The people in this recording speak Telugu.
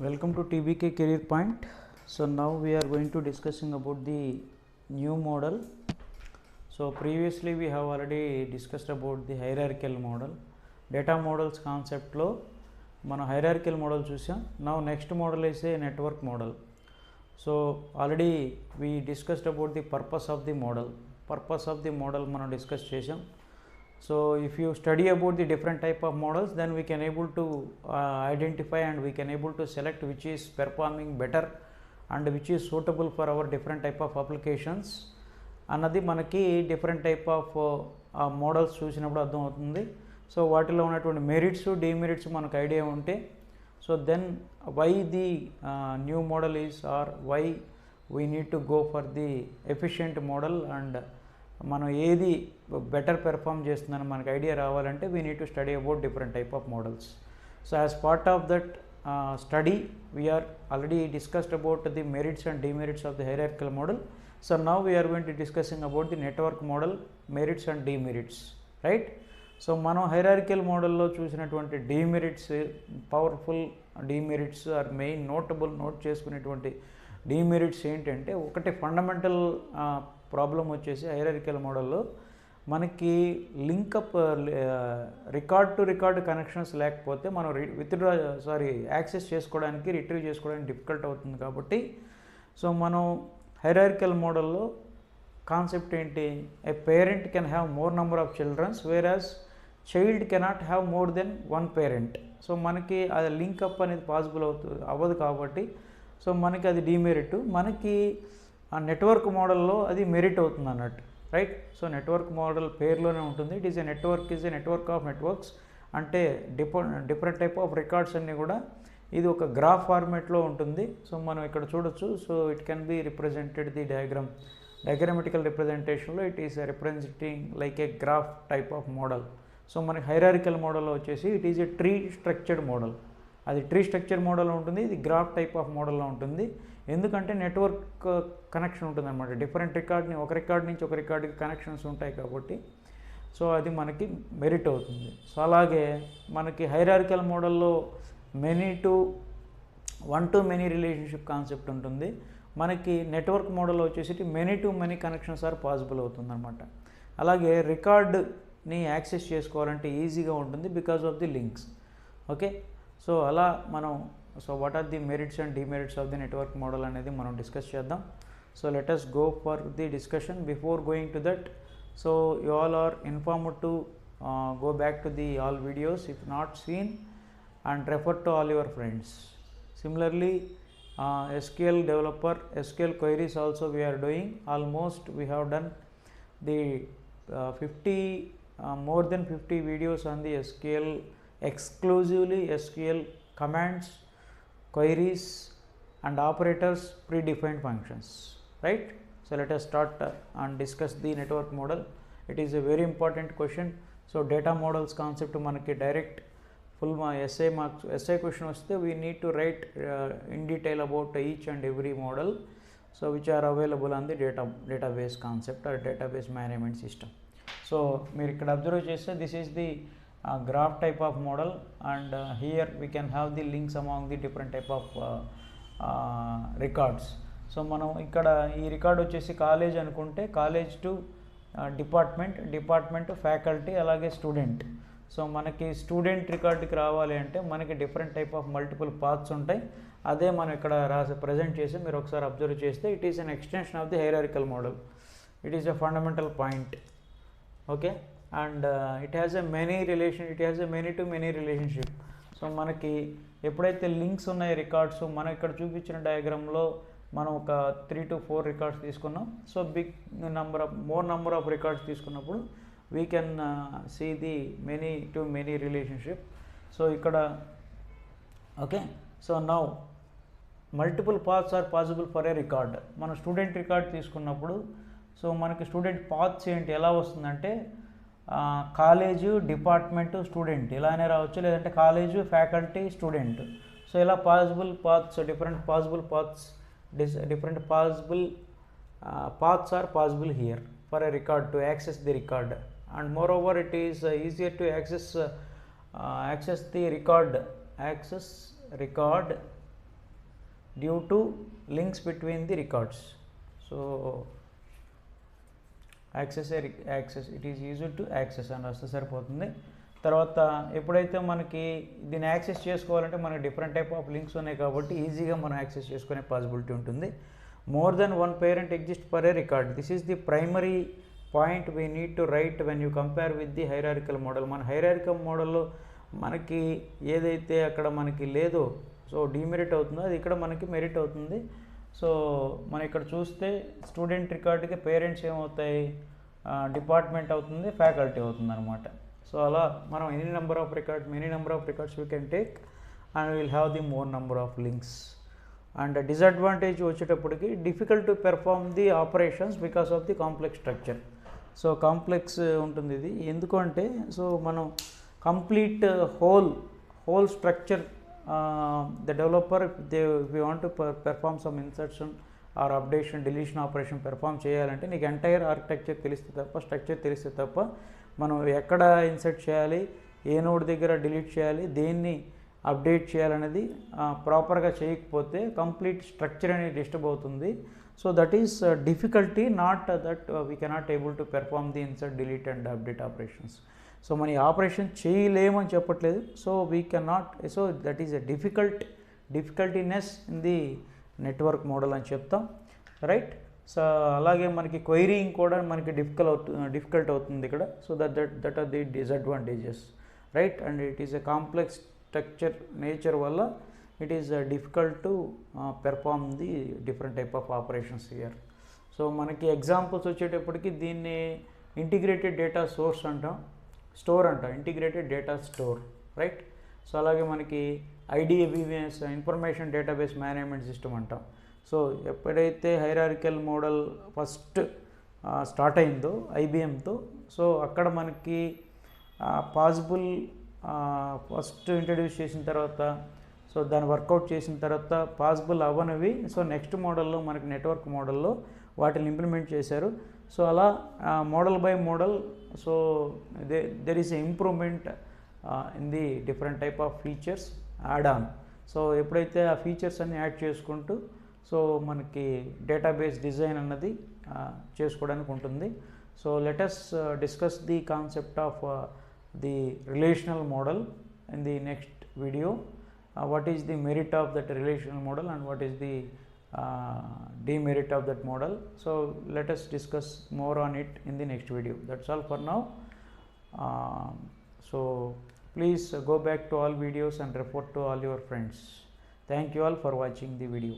Welcome to TBK Career Point. So now we are going to discussing about the new model. So previously we have already discussed about the hierarchical model. Data models concept lo mana hierarchical model chusam. Now next model is a network model. So already we discussed about the purpose of the model. Purpose of the model మనం discuss చేసాం. So if you study about the different type of models, then we can able to identify and we can able to select which is performing better and which is suitable for our different type of applications అన్నది మనకి డిఫరెంట్ టైప్ ఆఫ్ మోడల్స్ చూసినప్పుడు అర్థం అవుతుంది. సో వాటిలో ఉన్నటువంటి మెరిట్స్ డిమెరిట్స్ మనకు ఐడియా ఉంటే so then why the new model is or why we need to go for the efficient model and మనం ఏది బెటర్ పెర్ఫామ్ చేస్తుందని మనకు ఐడియా రావాలంటే we need to study about different type of models. So as part of that study we are already discussed about the merits and demerits of the hierarchical model. So now we are going to discussing about the network model merits and demerits, right? So మనం hierarchical మోడల్లో చూసినటువంటి demerits powerful demerits are main note చేసుకునేటువంటి డిమెరిట్స్ ఏంటంటే ఒకటి ఫండమెంటల్ ప్రాబ్లం వచ్చేసి హైరార్కికల్ మోడల్లో మనకి link up record to record connections లేకపోతే మనం యాక్సెస్ చేసుకోవడానికి రిట్రీవ్ చేసుకోవడానికి డిఫికల్ట్ అవుతుంది. కాబట్టి సో మనం హైరార్కికల్ మోడల్లో కాన్సెప్ట్ ఏంటి, a parent can have more number of childrens whereas child cannot have more than one parent. So మనకి అది లింకప్ అనేది పాసిబుల్ అవ్వదు కాబట్టి సో మనకి అది డిమెరిట్. మనకి ఆ నెట్వర్క్ మోడల్లో అది మెరిట్ అవుతుంది అన్నట్టు, రైట్? సో నెట్వర్క్ మోడల్ పేరులోనే ఉంటుంది. It is A network of networks అంటే డిఫరెంట్ టైప్ ఆఫ్ రికార్డ్స్ అన్నీ కూడా ఇది ఒక గ్రాఫ్ ఫార్మేట్లో ఉంటుంది. సో మనం ఇక్కడ చూడొచ్చు. So it can be represented the diagrammatical రిప్రజెంటేషన్లో it is representing like a graph type of model. So మనకి హైరార్కికల్ మోడల్లో వచ్చేసి it is a tree structured model. అది ట్రీ స్ట్రక్చర్ మోడల్లో ఉంటుంది, ఇది గ్రాఫ్ టైప్ ఆఫ్ మోడల్లో ఉంటుంది. ఎందుకంటే నెట్వర్క్ కనెక్షన్ ఉంటుంది అనమాట. డిఫరెంట్ ఒక రికార్డ్ నుంచి ఒక రికార్డ్కి కనెక్షన్స్ ఉంటాయి కాబట్టి సో అది మనకి మెరిట్ అవుతుంది. సో అలాగే మనకి హైరార్కికల్ మోడల్లో one to many relationship concept ఉంటుంది. మనకి నెట్వర్క్ మోడల్లో వచ్చేసి many to many connections are possible అవుతుంది అనమాట. అలాగే రికార్డ్ని యాక్సెస్ చేసుకోవాలంటే ఈజీగా ఉంటుంది because of the links. Okay, so అలా మనం what are the merits and demerits of the network model అనేది మనం డిస్కస్ చేద్దాం. So let us go for the discussion. Before going to that, so you all are informed to go back to the all videos if not seen and refer to all your friends. Similarly, SQL developer, SQL queries also we are doing. Almost we have done the 50 more than 50 videos on the SQL, exclusively SQL commands, queries and operators, predefined functions, right? So let us start and discuss the network model. It is a very important question. So data models concept manaki direct full essay question vaste we need to write in detail about each and every model so which are available on the database concept or database management system. So meer ikkada observe cheste this is the graph type of model and here we can have the links among the different type of records. So మనం ఇక్కడ ఈ రికార్డ్ వచ్చేసి కాలేజ్ అనుకుంటే కాలేజ్ టు డిపార్ట్మెంట్ ఫ్యాకల్టీ అలాగే స్టూడెంట్. సో మనకి స్టూడెంట్ రికార్డుకి రావాలి అంటే మనకి different type of multiple paths ఉంటాయి. అదే మనం ఇక్కడ ప్రజెంట్ చేసి మీరు ఒకసారి అబ్జర్వ్ చేస్తే it is an extension of the hierarchical model. It is a fundamental point. Okay, and it has a many to many relationship. So మనకి ఎప్పుడైతే లింక్స్ ఉన్నాయి రికార్డ్స్, మనం ఇక్కడ చూపించిన డయాగ్రామ్లో మనం ఒక 3 to 4 రికార్డ్స్ తీసుకున్నాం. So more number of records తీసుకున్నప్పుడు we can see the many to many relationship. So ఇక్కడ okay, so now multiple paths are possible for a record. మనం స్టూడెంట్ రికార్డ్ తీసుకున్నప్పుడు సో మనకి స్టూడెంట్ పాత్స్ ఏంటి ఎలా వస్తుందంటే కాలేజు, డిపార్ట్మెంటు, స్టూడెంట్ ఇలానే రావచ్చు, లేదంటే కాలేజు, ఫ్యాకల్టీ, స్టూడెంట్. సో ఇలా possible paths different paths are possible here for a record to access the record, and moreover it is easier to access the record due to links between the records. So access it is used to access అని వస్తే సరిపోతుంది. తర్వాత ఎప్పుడైతే మనకి దీన్ని యాక్సెస్ చేసుకోవాలంటే మనకి డిఫరెంట్ టైప్ ఆఫ్ లింక్స్ ఉన్నాయి కాబట్టి ఈజీగా మనం యాక్సెస్ చేసుకునే పాసిబిలిటీ ఉంటుంది. More than one parent exist per a record. This is the primary point we need to right when you compare with the hierarchical model. మన హైరారికల్ మోడల్లో మనకి ఏదైతే అక్కడ మనకి లేదో సో డిమెరిట్ అవుతుందో అది ఇక్కడ మనకి మెరిట్ అవుతుంది. సో మనం ఇక్కడ చూస్తే స్టూడెంట్ రికార్డుకి పేరెంట్స్ ఏమవుతాయి, డిపార్ట్మెంట్ అవుతుంది, ఫ్యాకల్టీ అవుతుంది అనమాట. సో అలా మనం any number of records we can take and will have the more number of links. And disadvantage వచ్చేటప్పటికి difficult to perform the operations because of the complex structure. So complex ఉంటుంది ఇది ఎందుకంటే సో మనం complete whole structure, the developer if we want to perform some insertion or updation deletion operation perform చేయాలంటే నీకు ఎంటైర్ ఆర్కిటెక్చర్ తెలిస్తే తప్ప స్ట్రక్చర్ తెలిస్తే తప్ప మనం ఎక్కడ ఇన్సర్ట్ చేయాలి, ఏ నోడ్ దగ్గర డిలీట్ చేయాలి, దేన్ని అప్డేట్ చేయాలనేది ప్రాపర్గా చేయకపోతే కంప్లీట్ స్ట్రక్చర్ అనేది డిస్టర్బ్ అవుతుంది. So that is difficulty, not that we cannot able to perform the insert delete and update operations. So మన ఆపరేషన్ చేయలేమని చెప్పట్లేదు. So we cannot, so that is a difficultiness in the network model అని చెప్తాం, రైట్. సో అలాగే మనకి క్వైరీయింగ్ కూడా మనకి డిఫికల్ట్ అవుతుంది ఇక్కడ. So that are the disadvantages, right. And it is a complex structure nature వల్ల it is difficult to perform the different type of operations here. So మనకి ఎగ్జాంపుల్స్ వచ్చేటప్పటికి దీన్ని ఇంటిగ్రేటెడ్ డేటా సోర్స్ అంటాం, స్టోర్ అంటాం, integrated data store, right. So అలాగే మనకి IDMS information database management system అంటాం. సో ఎప్పుడైతే హైరార్కికల్ మోడల్ ఫస్ట్ స్టార్ట్ అయిందో IBMతో, సో అక్కడ మనకి పాసిబుల్ ఫస్ట్ ఇంట్రడ్యూస్ చేసిన తర్వాత సో దాన్ని వర్కౌట్ చేసిన తర్వాత పాసిబుల్ అవ్వనివి సో నెక్స్ట్ మోడల్లో మనకి నెట్వర్క్ మోడల్లో వాటిని ఇంప్లిమెంట్ చేశారు. సో అలా model by model so there is a improvement in the different type of features add on. So ఎప్పుడైతే ఆ ఫీచర్స్ అన్ని యాడ్ చేసుకుంటూ సో మనకి డేటాబేస్ డిజైన్ అన్నది చేసుకోవడానికి ఉంటుంది. So let us discuss the concept of the relational model in the next video. What is the merit of that relational model and what is the demerit of that model. So let us discuss more on it in the next video. That's all for now. So please go back to all videos and report to all your friends. Thank you all for watching the video.